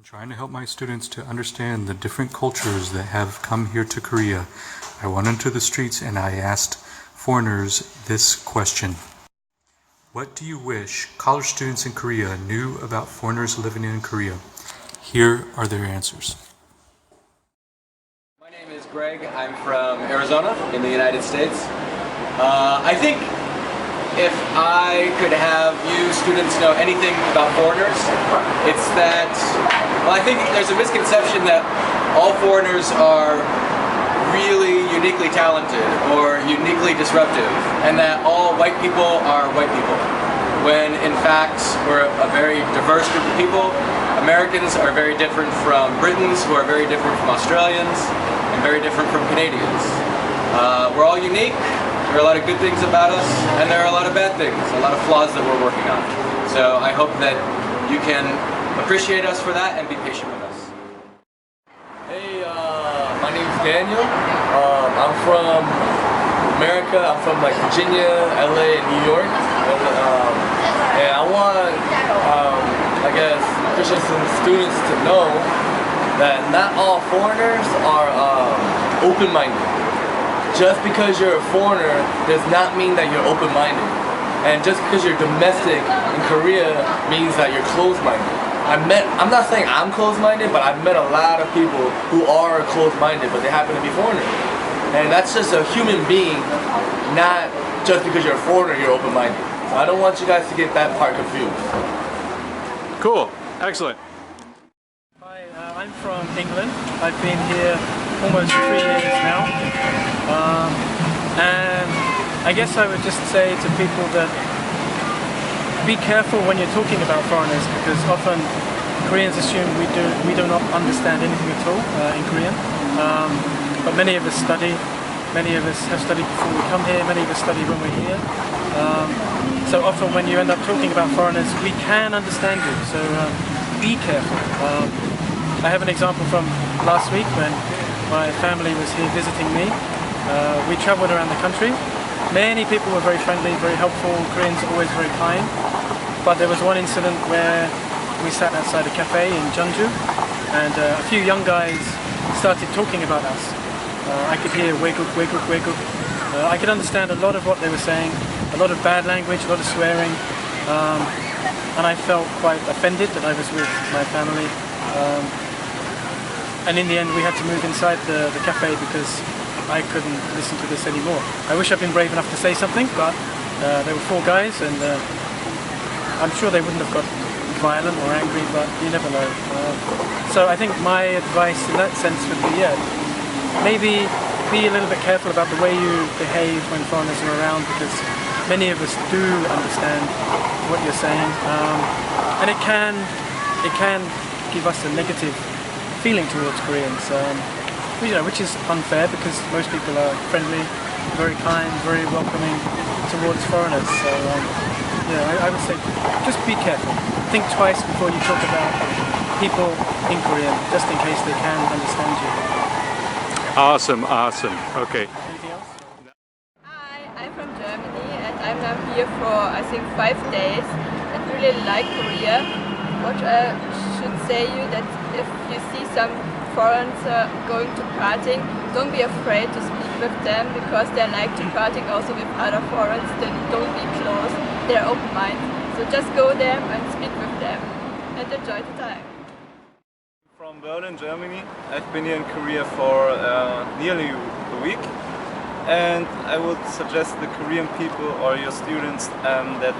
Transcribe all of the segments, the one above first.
Trying to help my students to understand the different cultures that have come here to Korea, I went into the streets and I asked foreigners this question. What do you wish college students in Korea knew about foreigners living in Korea? Here are their answers. My name is Greg. I'm from Arizona in the United States. I think if I could have you students know anything about foreigners, it's that, well, I think there's a misconception that all foreigners are really uniquely talented or uniquely disruptive, and that all white people are white people, when in fact we're a very diverse group of people. Americans are very different from Britons, who are very different from Australians, and very different from Canadians. We're all unique. There are a lot of good things about us, and there are a lot of bad things, a lot of flaws that we're working on. So I hope that you can appreciate us for that and be patient with us. Hey, my name's Daniel. I'm from America. I'm from like Virginia, LA, and New York. And I want, I guess, Christians and students to know that not all foreigners are open-minded. Just because you're a foreigner does not mean that you're open-minded. And just because you're domestic in Korea means that you're closed-minded. I'm not saying I'm closed-minded, but I've met a lot of people who are closed-minded, but they happen to be foreigners. And that's just a human being, not just because you're a foreigner, you're open-minded. So I don't want you guys to get that part confused. Cool. Excellent. Hi, I'm from England. I've been here almost 3 years now. And I guess I would just say to people that be careful when you're talking about foreigners, because often Koreans assume we do not understand anything at all in Korean. But many of us study, many of us have studied before we come here, many of us study when we're here. So often when you end up talking about foreigners, we can understand you, so be careful. I have an example from last week when my family was here visiting me. We traveled around the country. Many people were very friendly, very helpful. Koreans are always very kind. But there was one incident where we sat outside a cafe in Jeonju, and a few young guys started talking about us. I could hear "weguk, weguk, weguk." I could understand a lot of what they were saying, a lot of bad language, a lot of swearing, and I felt quite offended that I was with my family. And in the end, we had to move inside the cafe because I couldn't listen to this anymore. I wish I'd been brave enough to say something, but there were 4 guys, and I'm sure they wouldn't have got violent or angry, but you never know. So I think my advice in that sense would be, maybe be a little bit careful about the way you behave when foreigners are around, because many of us do understand what you're saying, and it can give us a negative feeling towards Koreans, which is unfair because most people are friendly, very kind, very welcoming towards foreigners. So I would say just be careful. Think twice before you talk about people in Korea, just in case they can understand you. Awesome. Okay. Anything else? Hi, I'm from Germany and I'm now here for I think 5 days and really like Korea. What I should say you that if you see some foreigners going to partying, don't be afraid to speak with them because they like to partying also with other foreigners. Then don't be closed, they're open-minded. So just go there and speak with them and enjoy the time. From Berlin, Germany. I've been here in Korea for nearly a week, and I would suggest the Korean people or your students that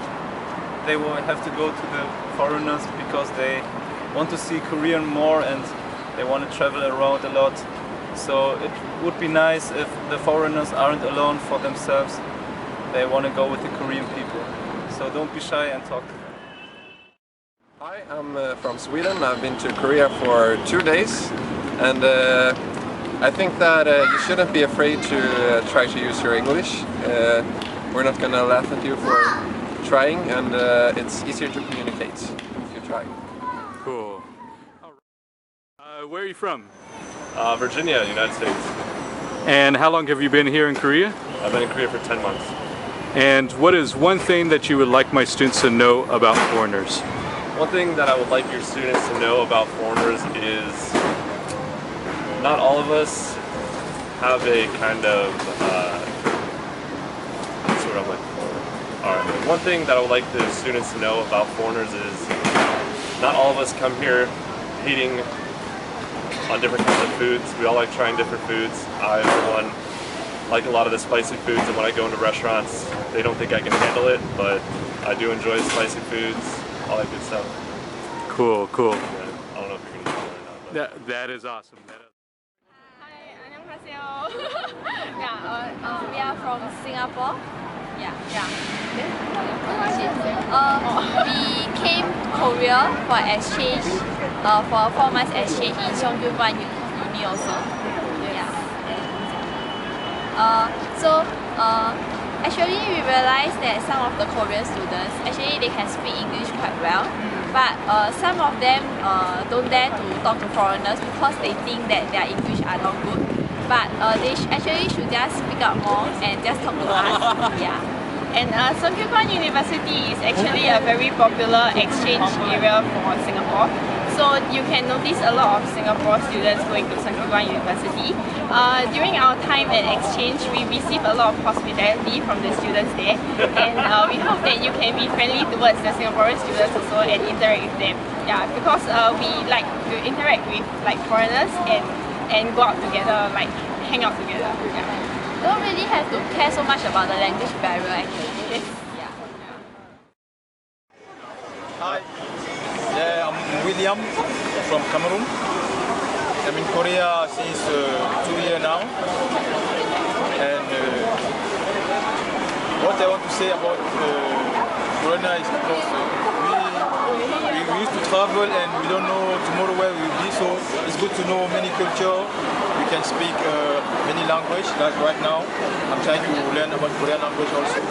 they will have to go to the foreigners because they want to see Korean more and they want to travel around a lot. So it would be nice if the foreigners aren't alone for themselves. They want to go with the Korean people. So don't be shy and talk to them. Hi, I'm from Sweden. I've been to Korea for 2 days, and I think that you shouldn't be afraid to try to use your English. We're not gonna laugh at you for trying, and it's easier to communicate if you try. Cool. Where are you from? Virginia, United States. And how long have you been here in Korea? I've been in Korea for 10 months. And what is one thing that you would like my students to know about foreigners? One thing that I would like your students to know about foreigners is not all of us have a kind of what's the word I'm looking for? Alright. One thing that I would like the students to know about foreigners is not all of us come here hating on different kinds of foods. We all like trying different foods. I, for one, like a lot of the spicy foods, and when I go into restaurants, they don't think I can handle it, but I do enjoy spicy foods, all that good stuff. Cool, cool. Yeah, I don't know if you're gonna do it or not. But. That is awesome. Hi, 안녕하세요. We are from Singapore. We came Korea for exchange, for a 4 months exchange in Seongkyunkwan Uni also. Actually we realized that some of the Korean students, actually they can speak English quite well, but some of them don't dare to talk to foreigners because they think that their English are not good. But they actually should just speak up more and just talk to us. And Seongkyunkwan University is actually a very popular exchange area for Singapore. So you can notice a lot of Singapore students going to Seongkyunkwan University. During our time at exchange, we receive a lot of hospitality from the students there. And we hope that you can be friendly towards the Singaporean students also and interact with them. Because we like to interact with foreigners and go out together, hang out together. Don't really have to care so much about the language barrier actually. Hi, I'm William from Cameroon. I'm in Korea since 2 years now. And what I want to say about Corona is because we used to travel and we don't know tomorrow where we will be, so it's good to know many culture. We can speak many languages. Like right now, I'm trying to learn about Korean language also.